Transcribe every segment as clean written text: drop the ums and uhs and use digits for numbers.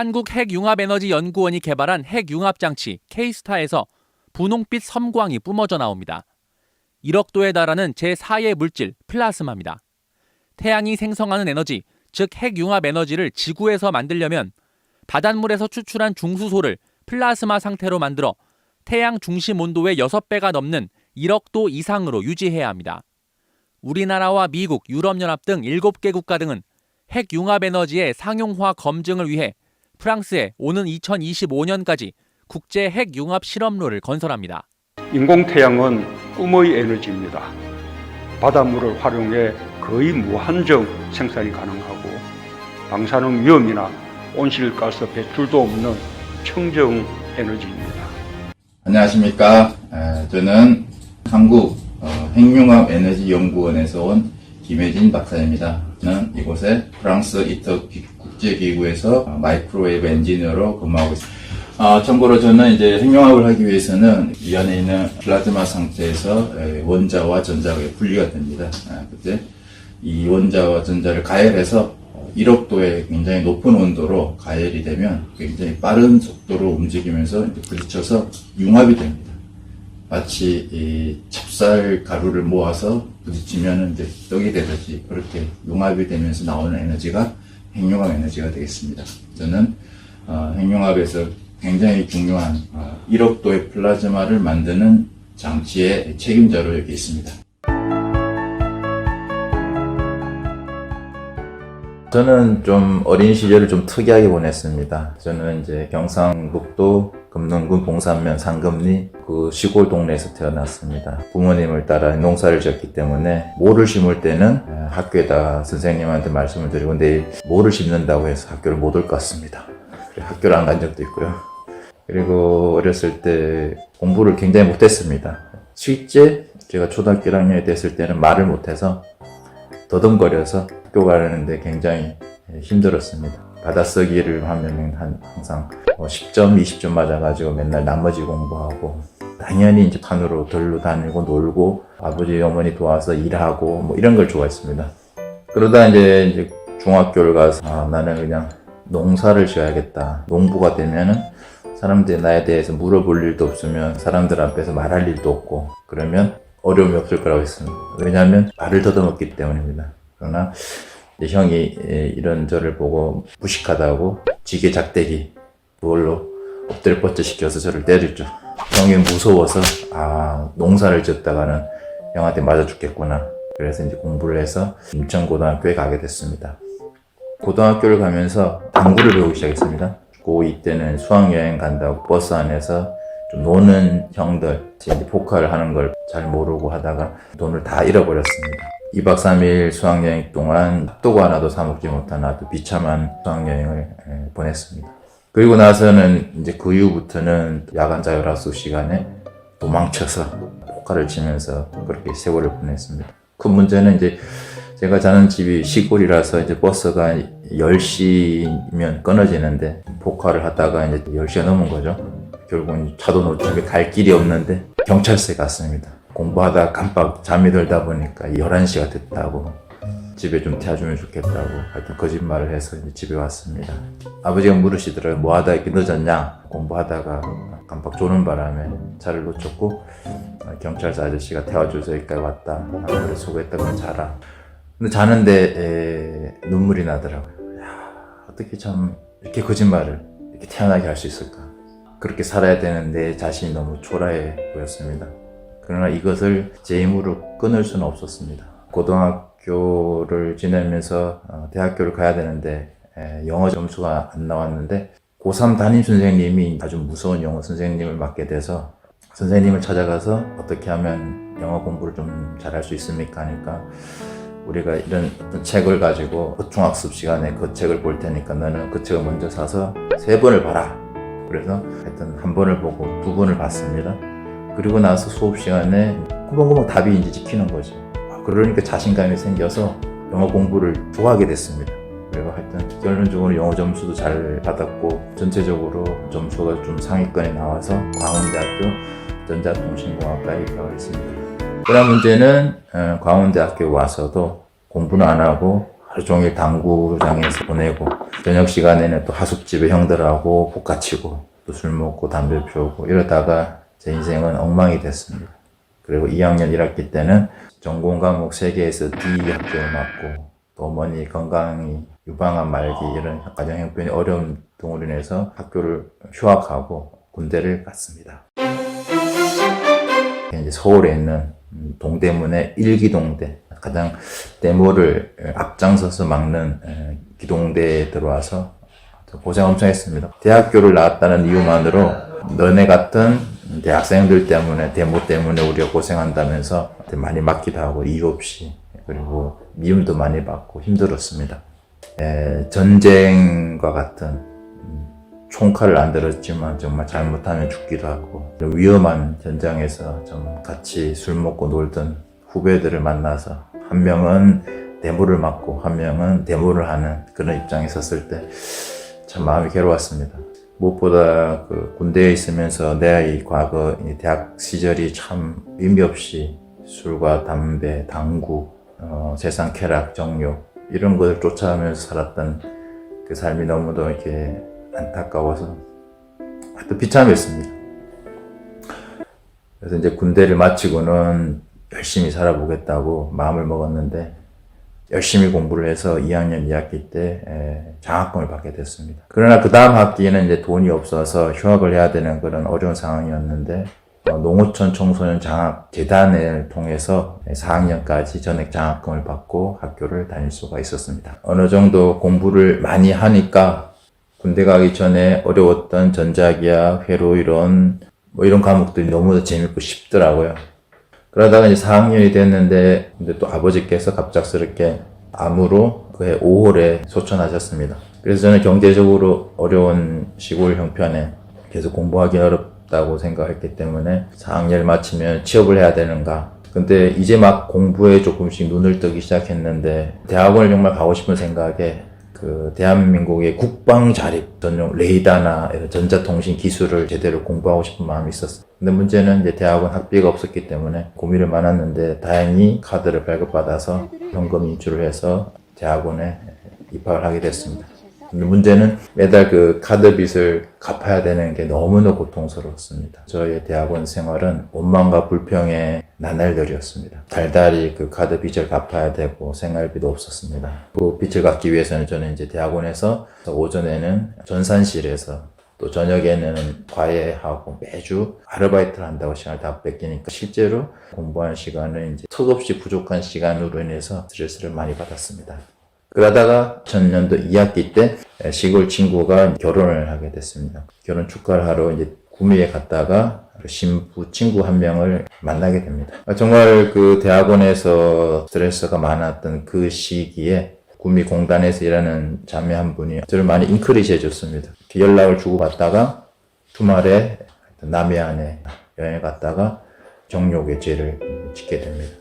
한국핵융합에너지연구원이 개발한 핵융합장치 K-스타에서 분홍빛 섬광이 뿜어져 나옵니다. 1억 도에 달하는 제4의 물질 플라스마입니다. 태양이 생성하는 에너지, 즉 핵융합 에너지를 지구에서 만들려면 바닷물에서 추출한 중수소를 플라스마 상태로 만들어 태양 중심 온도의 6배가 넘는 1억 도 이상으로 유지해야 합니다. 우리나라와 미국, 유럽연합 등 7개 국가 등은 핵융합 에너지의 상용화 검증을 위해 프랑스에 오는 2025년까지 국제 핵융합 실험로를 건설합니다. 인공태양은 꿈의 에너지입니다. 바닷물을 활용해 거의 무한정 생산이 가능하고 방사능 위험이나 온실가스 배출도 없는 청정 에너지입니다. 안녕하십니까. 저는 한국 핵융합에너지연구원에서 온 김혜진 박사입니다. 저는 이곳에 프랑스 이터 국제기구에서 마이크로웨이브 엔지니어로 근무하고 있습니다. 참고로 저는 이제 핵융합을 하기 위해서는 이 안에 있는 플라즈마 상태에서 원자와 전자가 분리가 됩니다. 그때 이 원자와 전자를 가열해서 1억 도의 굉장히 높은 온도로 가열이 되면 굉장히 빠른 속도로 움직이면서 부딪혀서 융합이 됩니다. 마치 이 찹쌀 가루를 모아서 부딪히면 이제 떡이 되듯이 그렇게 융합이 되면서 나오는 에너지가 핵융합 에너지가 되겠습니다. 저는 핵융합에서 굉장히 중요한 1억 도의 플라즈마를 만드는 장치의 책임자로 여기 있습니다. 저는 좀 어린 시절을 좀 특이하게 보냈습니다. 저는 이제 경상북도 금능군 봉산면 상금리 그 시골 동네에서 태어났습니다. 부모님을 따라 농사를 지었기 때문에 모를 심을 때는 학교에다 선생님한테 말씀을 드리고 근데 모를 심는다고 해서 학교를 못 올 것 같습니다. 학교를 안 간 적도 있고요. 그리고 어렸을 때 공부를 굉장히 못했습니다. 실제 제가 초등학교 1학년이 됐을 때는 말을 못해서 더듬거려서 학교 가려는데 굉장히 힘들었습니다. 받아쓰기를 하면 항상 10점, 20점 맞아가지고 맨날 나머지 공부하고 당연히 이제 판으로 들로 다니고 놀고 아버지 어머니 도와서 일하고 뭐 이런 걸 좋아했습니다. 그러다 이제 중학교를 가서 나는 그냥 농사를 지어야겠다. 농부가 되면은 사람들이 나에 대해서 물어볼 일도 없으면 사람들 앞에서 말할 일도 없고 그러면 어려움이 없을 거라고 했습니다. 왜냐하면 말을 더듬었기 때문입니다. 그러나 형이 이런 저를 보고 무식하다고 지게 작대기 그걸로 엎드려 뻗쳐 시켜서 저를 때렸죠. 형이 무서워서 농사를 짓다가는 형한테 맞아 죽겠구나. 그래서 이제 공부를 해서 인천고등학교에 가게 됐습니다. 고등학교를 가면서 당구를 배우기 시작했습니다. 고2 때는 수학여행 간다고 버스 안에서 좀 노는 형들 이제 포카를 하는 걸 잘 모르고 하다가 돈을 다 잃어버렸습니다. 2박 3일 수학여행 동안 핫도그 하나도 사 먹지 못한 아주 비참한 수학여행을 보냈습니다. 그리고 나서는 이제 그 이후부터는 야간 자율학습 시간에 도망쳐서 포카를 치면서 그렇게 세월을 보냈습니다. 큰 문제는 이제 제가 자는 집이 시골이라서 이제 버스가 10시면 끊어지는데 포카를 하다가 이제 10시가 넘은 거죠. 결국은 차도 놓고 집에 갈 길이 없는데 경찰서에 갔습니다. 공부하다 깜빡 잠이 들다 보니까 11시가 됐다고 집에 좀 태워주면 좋겠다고 하여튼 거짓말을 해서 이제 집에 왔습니다. 아버지가 물으시더라고요. 뭐 하다 이렇게 늦었냐? 공부하다가 깜빡 조는 바람에 차를 놓쳤고 경찰서 아저씨가 태워줘서 여기까지 왔다. 그래 수고했다고 자라. 근데 자는데 눈물이 나더라고요. 어떻게 참 이렇게 거짓말을 이렇게 태어나게 할 수 있을까? 그렇게 살아야 되는 내 자신이 너무 초라해 보였습니다. 그러나 이것을 제 힘으로 끊을 수는 없었습니다. 고등학교를 지내면서 대학교를 가야 되는데 영어 점수가 안 나왔는데 고3 담임 선생님이 아주 무서운 영어 선생님을 맡게 돼서 선생님을 찾아가서 어떻게 하면 영어 공부를 좀 잘할 수 있습니까? 하니까 우리가 이런 어떤 책을 가지고 중학습 시간에 그 책을 볼 테니까 너는 그 책을 먼저 사서 3번을 봐라. 그래서 하여튼 1번을 보고 2번을 봤습니다. 그리고 나서 수업 시간에 꾸벅꾸벅 답이 이제 찍히는 거죠. 그러니까 자신감이 생겨서 영어 공부를 좋아하게 됐습니다. 그리고 하여튼 결론적으로 영어 점수도 잘 받았고 전체적으로 점수가 좀 상위권에 나와서 광운대학교 전자통신공학과에 입학했습니다. 그런 문제는 광운대학교에 와서도 공부는 안 하고 하루 종일 당구장에서 보내고 저녁 시간에는 또 하숙집에 형들하고 복가치고 또 술 먹고 담배 피우고 이러다가 제 인생은 엉망이 됐습니다. 그리고 2학년 1학기 때는 전공 과목 3개에서 D 합격을 맞고 또 어머니 건강이 유방암 말기 이런 가정 형편이 어려운 등으로 인해서 학교를 휴학하고 군대를 갔습니다. 이제 서울에 있는 동대문의 1기동대 가장 대모를 앞장서서 막는 기동대에 들어와서 고생 엄청 했습니다. 대학교를 나왔다는 이유만으로 너네 같은 대학생들 때문에 대모 때문에 우리가 고생한다면서 많이 맞기도 하고 이유 없이 그리고 미움도 많이 받고 힘들었습니다. 전쟁과 같은 총칼을 안 들었지만 정말 잘못하면 죽기도 하고 위험한 전장에서 좀 같이 술 먹고 놀던 후배들을 만나서 한 명은 대모를 맞고 한 명은 대모를 하는 그런 입장에 섰을 때 참 마음이 괴로웠습니다. 무엇보다 그 군대에 있으면서 내 이 과거 이 대학 시절이 참 의미 없이 술과 담배, 당구, 세상 쾌락, 정욕 이런 것을 쫓아가면서 살았던 그 삶이 너무도 이렇게 안타까워서 하여튼 비참했습니다. 그래서 이제 군대를 마치고는 열심히 살아보겠다고 마음을 먹었는데 열심히 공부를 해서 2학년 2학기 때 장학금을 받게 됐습니다. 그러나 그 다음 학기에는 이제 돈이 없어서 휴학을 해야 되는 그런 어려운 상황이었는데 농어촌 청소년 장학 재단을 통해서 4학년까지 전액 장학금을 받고 학교를 다닐 수가 있었습니다. 어느 정도 공부를 많이 하니까 군대 가기 전에 어려웠던 전자기학, 회로 이론 이런 과목들이 너무 재밌고 쉽더라고요. 그러다가 이제 4학년이 됐는데 근데 또 아버지께서 갑작스럽게 암으로 그해 5월에 소천하셨습니다. 그래서 저는 경제적으로 어려운 시골 형편에 계속 공부하기 어렵다고 생각했기 때문에 4학년을 마치면 취업을 해야 되는가. 근데 이제 막 공부에 조금씩 눈을 뜨기 시작했는데 대학원을 정말 가고 싶은 생각에 그 대한민국의 국방 자립 전용 레이더나 이런 전자통신 기술을 제대로 공부하고 싶은 마음이 있었어요. 근데 문제는 이제 대학원 학비가 없었기 때문에 고민을 많았는데 다행히 카드를 발급받아서 현금 인출을 해서 대학원에 입학을 하게 됐습니다. 근데 문제는 매달 그 카드 빚을 갚아야 되는 게 너무나 고통스러웠습니다. 저의 대학원 생활은 원망과 불평의 나날들이었습니다. 달달이 그 카드 빚을 갚아야 되고 생활비도 없었습니다. 그 빚을 갚기 위해서는 저는 이제 대학원에서 오전에는 전산실에서 또 저녁에는 과외하고 매주 아르바이트를 한다고 시간을 다 뺏기니까 실제로 공부하는 시간은 이제 턱없이 부족한 시간으로 인해서 스트레스를 많이 받았습니다. 그러다가 2000년도 2학기 때 시골 친구가 결혼을 하게 됐습니다. 결혼 축하를 하러 이제 구미에 갔다가 신부 친구 한 명을 만나게 됩니다. 정말 그 대학원에서 스트레스가 많았던 그 시기에 구미 공단에서 일하는 자매 한 분이 저를 많이 인커리지 해줬습니다. 연락을 주고받다가 주말에 남해안에 여행을 갔다가 정욕의 죄를 짓게 됩니다.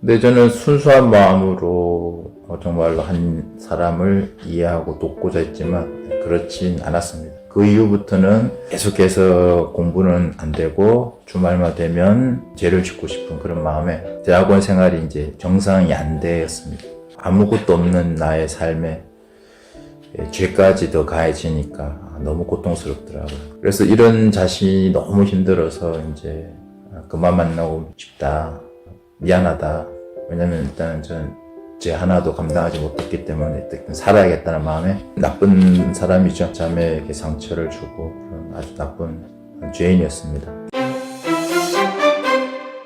근데 저는 순수한 마음으로 정말로 한 사람을 이해하고 돕고자 했지만 그렇진 않았습니다. 그 이후부터는 계속해서 공부는 안 되고 주말만 되면 죄를 짓고 싶은 그런 마음에 대학원 생활이 이제 정상이 안 되었습니다. 아무것도 없는 나의 삶에 죄까지 더 가해지니까 너무 고통스럽더라고요. 그래서 이런 자신이 너무 힘들어서 이제 그만 만나고 싶다. 미안하다. 왜냐면 일단은 저는 죄 하나도 감당하지 못했기 때문에 어쨌든 살아야겠다는 마음에 나쁜 사람이죠. 자매에게 상처를 주고 그런 아주 나쁜 죄인이었습니다.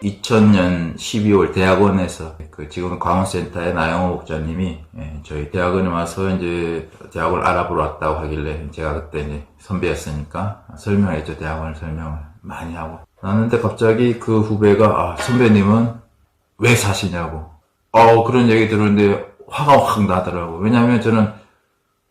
2000년 12월 대학원에서 지금 강원센터의 나영호 목사님이 저희 대학원에 와서 이제 대학을 알아보러 왔다고 하길래 제가 그때 이제 선배였으니까 설명했죠. 대학원을 설명을 많이 하고 나는데 갑자기 그 후배가 선배님은 왜 사시냐고 그런 얘기 들었는데 화가 확 나더라고. 왜냐면 저는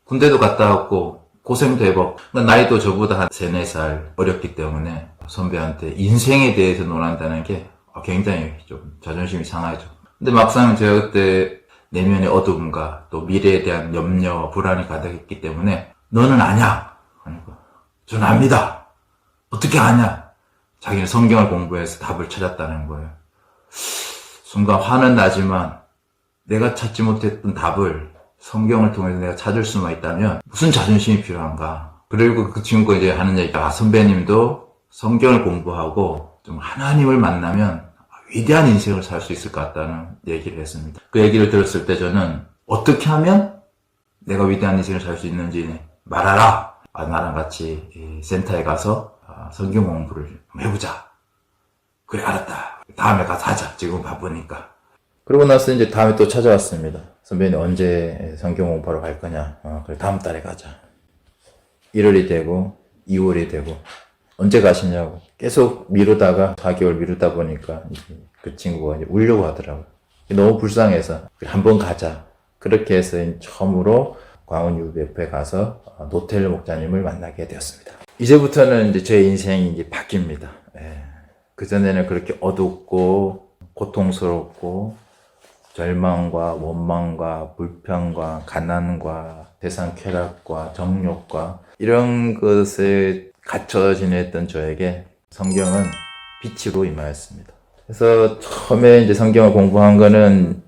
군대도 갔다 왔고 고생도 해봤고 나이도 저보다 한 3, 4살 어렸기 때문에 선배한테 인생에 대해서 논한다는 게 굉장히 좀 자존심이 상하죠. 근데 막상 제가 그때 내면의 어둠과 또 미래에 대한 염려와 불안이 가득했기 때문에 너는 아냐? 그러니까 저는 압니다. 어떻게 아냐? 자기는 성경을 공부해서 답을 찾았다는 거예요. 순간 화는 나지만 내가 찾지 못했던 답을 성경을 통해서 내가 찾을 수만 있다면 무슨 자존심이 필요한가. 그리고 그 친구가 이제 하는 얘기가, 선배님도 성경을 공부하고 좀 하나님을 만나면 위대한 인생을 살 수 있을 것 같다는 얘기를 했습니다. 그 얘기를 들었을 때 저는 어떻게 하면 내가 위대한 인생을 살 수 있는지 말하라. 나랑 같이 센터에 가서 성경 공부를 좀 해보자. 그래, 알았다. 다음에 가서 하자. 지금 바쁘니까. 그러고 나서 이제 다음에 또 찾아왔습니다. 선배님 언제 성경 공부하러 갈 거냐? 그래, 다음 달에 가자. 1월이 되고 2월이 되고 언제 가시냐고 계속 미루다가 4개월 미루다 보니까 그 친구가 이제 울려고 하더라고요. 너무 불쌍해서 한번 가자. 그렇게 해서 처음으로 광운UBF에 가서 노텔 목사님을 만나게 되었습니다. 이제부터는 이제 제 인생이 이제 바뀝니다. 그전에는 그렇게 어둡고 고통스럽고 절망과 원망과 불평과 가난과 세상 쾌락과 정욕과 이런 것에 갇혀 지냈던 저에게 성경은 빛으로 임하였습니다. 그래서 처음에 이제 성경을 공부한 거는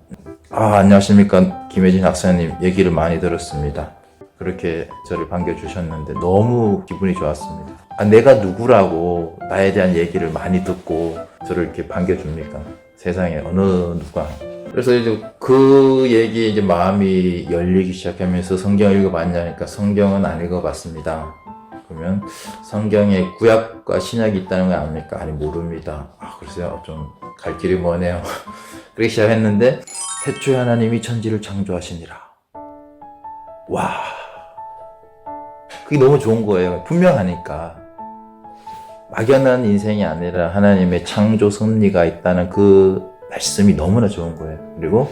안녕하십니까 김혜진 학사님 얘기를 많이 들었습니다. 그렇게 저를 반겨주셨는데 너무 기분이 좋았습니다. 내가 누구라고 나에 대한 얘기를 많이 듣고 저를 이렇게 반겨줍니까? 세상에 어느 누가. 그래서 이제 그 얘기에 이제 마음이 열리기 시작하면서 성경을 읽어봤냐니까 성경은 안 읽어봤습니다. 그러면 성경에 구약과 신약이 있다는 거 아닙니까? 아니, 모릅니다. 글쎄요, 좀 갈 길이 머네요. 그렇게 시작했는데, 태초에 하나님이 천지를 창조하시니라. 와, 그게 너무 좋은 거예요. 분명하니까. 막연한 인생이 아니라 하나님의 창조 섭리가 있다는 그 말씀이 너무나 좋은 거예요. 그리고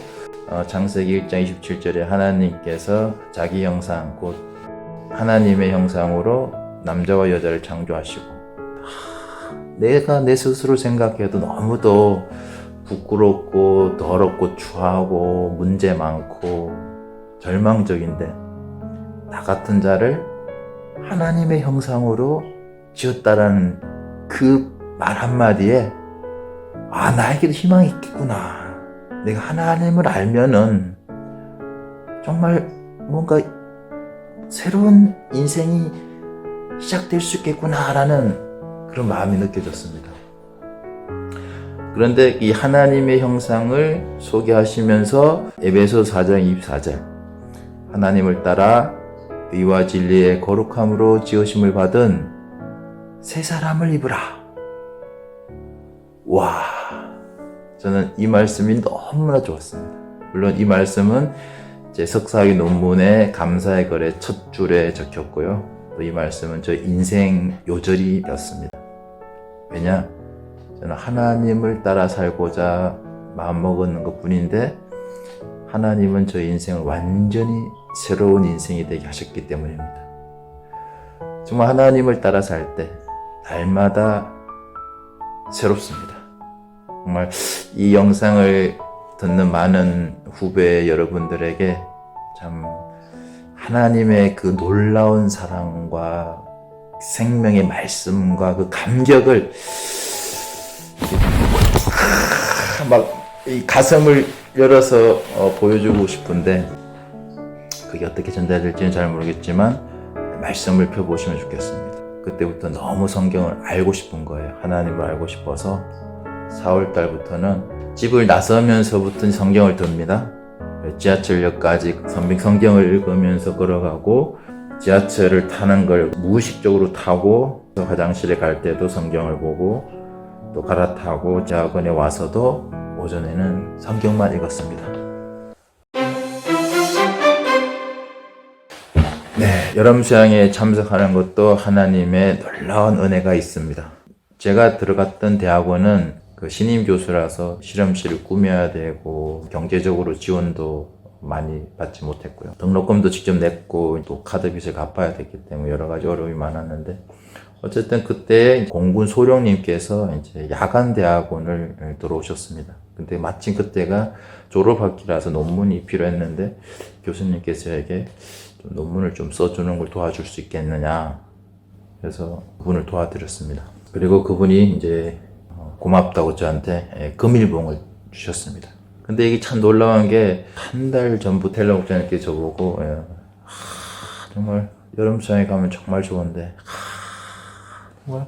창세기 1장 27절에 하나님께서 자기 형상, 곧 하나님의 형상으로 남자와 여자를 창조하시고, 내가 내 스스로 생각해도 너무도 부끄럽고 더럽고 추하고 문제 많고 절망적인데, 나 같은 자를 하나님의 형상으로 지었다라는 그 말 한마디에 나에게도 희망이 있겠구나. 내가 하나님을 알면은 정말 뭔가 새로운 인생이 시작될 수 있겠구나라는 그런 마음이 느껴졌습니다. 그런데 이 하나님의 형상을 소개하시면서 에베소 4장 24절, 하나님을 따라 의와 진리의 거룩함으로 지으심을 받은 새 사람을 입으라. 와, 저는 이 말씀이 너무나 좋았습니다. 물론 이 말씀은 제 석사학위 논문에 감사의 글의 첫 줄에 적혔고요. 또 이 말씀은 저 인생 요절이었습니다. 왜냐? 저는 하나님을 따라 살고자 마음먹었는 것 뿐인데, 하나님은 저 인생을 완전히 새로운 인생이 되게 하셨기 때문입니다. 정말 하나님을 따라 살 때 날마다 새롭습니다. 정말 이 영상을 듣는 많은 후배 여러분들에게 참 하나님의 그 놀라운 사랑과 생명의 말씀과 그 감격을 막 이 가슴을 열어서 보여주고 싶은데, 그게 어떻게 전달될지는 잘 모르겠지만 말씀을 펴보시면 좋겠습니다. 그때부터 너무 성경을 알고 싶은 거예요. 하나님을 알고 싶어서 4월 달부터는 집을 나서면서부터 성경을 듭니다. 지하철역까지 성경을 읽으면서 걸어가고, 지하철을 타는 걸 무의식적으로 타고, 화장실에 갈 때도 성경을 보고, 또 갈아타고 대학원에 와서도 오전에는 성경만 읽었습니다. 네, 여름 수양에 참석하는 것도 하나님의 놀라운 은혜가 있습니다. 제가 들어갔던 대학원은 그 신임 교수라서 실험실을 꾸며야 되고 경제적으로 지원도 많이 받지 못했고요. 등록금도 직접 냈고 또 카드빚을 갚아야 됐기 때문에 여러 가지 어려움이 많았는데, 어쨌든 그때 공군 소령님께서 이제 야간 대학원을 들어오셨습니다. 근데 마침 그때가 졸업학기라서 논문이 필요했는데 교수님께서 저에게 좀 논문을 좀 써주는 걸 도와줄 수 있겠느냐, 그래서 그분을 도와드렸습니다. 그리고 그분이 이제 고맙다고 저한테 금일봉을 주셨습니다. 근데 이게 참 놀라운 게 한 달 전부터 헬라 목사님께 저보고 정말 여름 수영에 가면 정말 좋은데 정말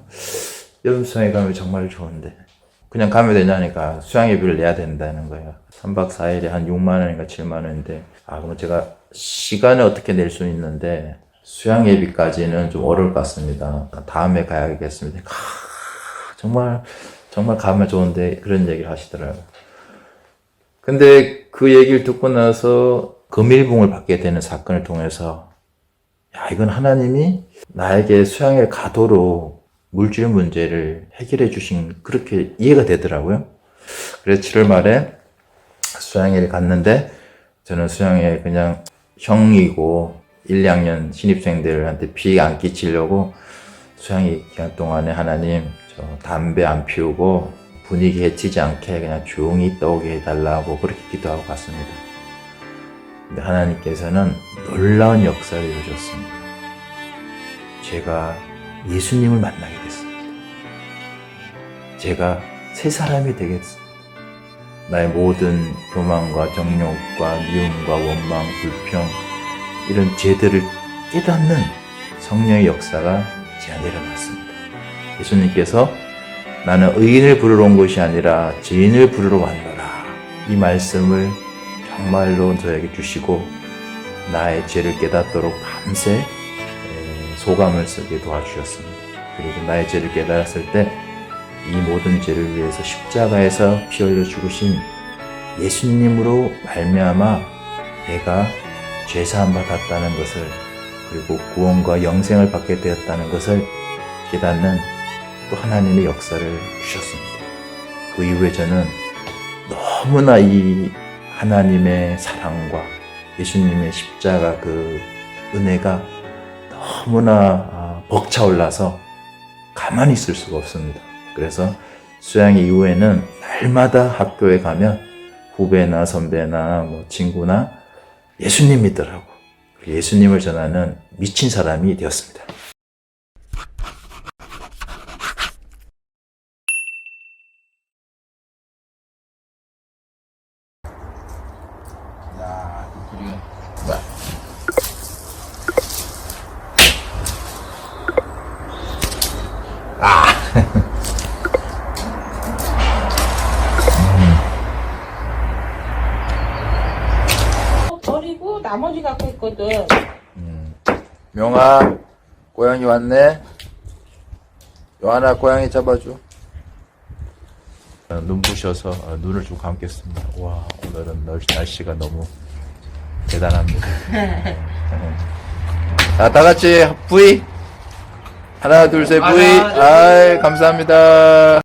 여름 수영에 가면 정말 좋은데 그냥 가면 되냐니까 수영 예비를 내야 된다는 거예요. 3박 4일에 한 6만 원인가 7만 원인데 그럼 제가 시간을 어떻게 낼 수 있는데 수영 예비까지는 좀 어려울 것 같습니다. 다음에 가야겠습니다. 정말 가면 좋은데 그런 얘기를 하시더라고요. 근데 그 얘기를 듣고 나서 금일봉을 받게 되는 사건을 통해서 이건 하나님이 나에게 수양에 가도록 물질 문제를 해결해 주신 그렇게 이해가 되더라고요. 그래서 7월 말에 수양회를 갔는데 저는 수양회 그냥 형이고 1, 2학년 신입생들한테 피해 안 끼치려고 수양회 기간 동안에 하나님 저 담배 안 피우고 분위기 해치지 않게 그냥 조용히 있다 오게 해달라고 그렇게 기도하고 갔습니다. 근데 하나님께서는 놀라운 역사를 이루셨습니다. 제가 예수님을 만나게 됐습니다. 제가 새 사람이 되겠습니다. 나의 모든 교만과 정욕과 미움과 원망, 불평 이런 죄들을 깨닫는 성령의 역사가 제 안에 일어났습니다. 예수님께서 나는 의인을 부르러 온 것이 아니라 죄인을 부르러 왔노라. 이 말씀을 정말로 저에게 주시고 나의 죄를 깨닫도록 밤새 소감을 쓰게 도와주셨습니다. 그리고 나의 죄를 깨달았을 때 이 모든 죄를 위해서 십자가에서 피 흘려 죽으신 예수님으로 말미암아 내가 죄사함 받았다는 것을 그리고 구원과 영생을 받게 되었다는 것을 깨닫는 또 하나님의 역사를 주셨습니다. 그 이후에 저는 너무나 이 하나님의 사랑과 예수님의 십자가 그 은혜가 너무나 벅차올라서 가만히 있을 수가 없습니다. 그래서 수양회 이후에는 날마다 학교에 가면 후배나 선배나 뭐 친구나 예수님 믿더라고. 예수님을 전하는 미친 사람이 되었습니다. 버리고 나머지 갖고 있거든. 명아, 고양이 왔네. 요하나, 고양이 잡아줘. 눈부셔서 눈을 좀 감겠습니다. 와, 오늘은 날씨가 너무 대단합니다. 자, 다 같이 V. 하나, 둘, 셋, V. 아이, 감사합니다.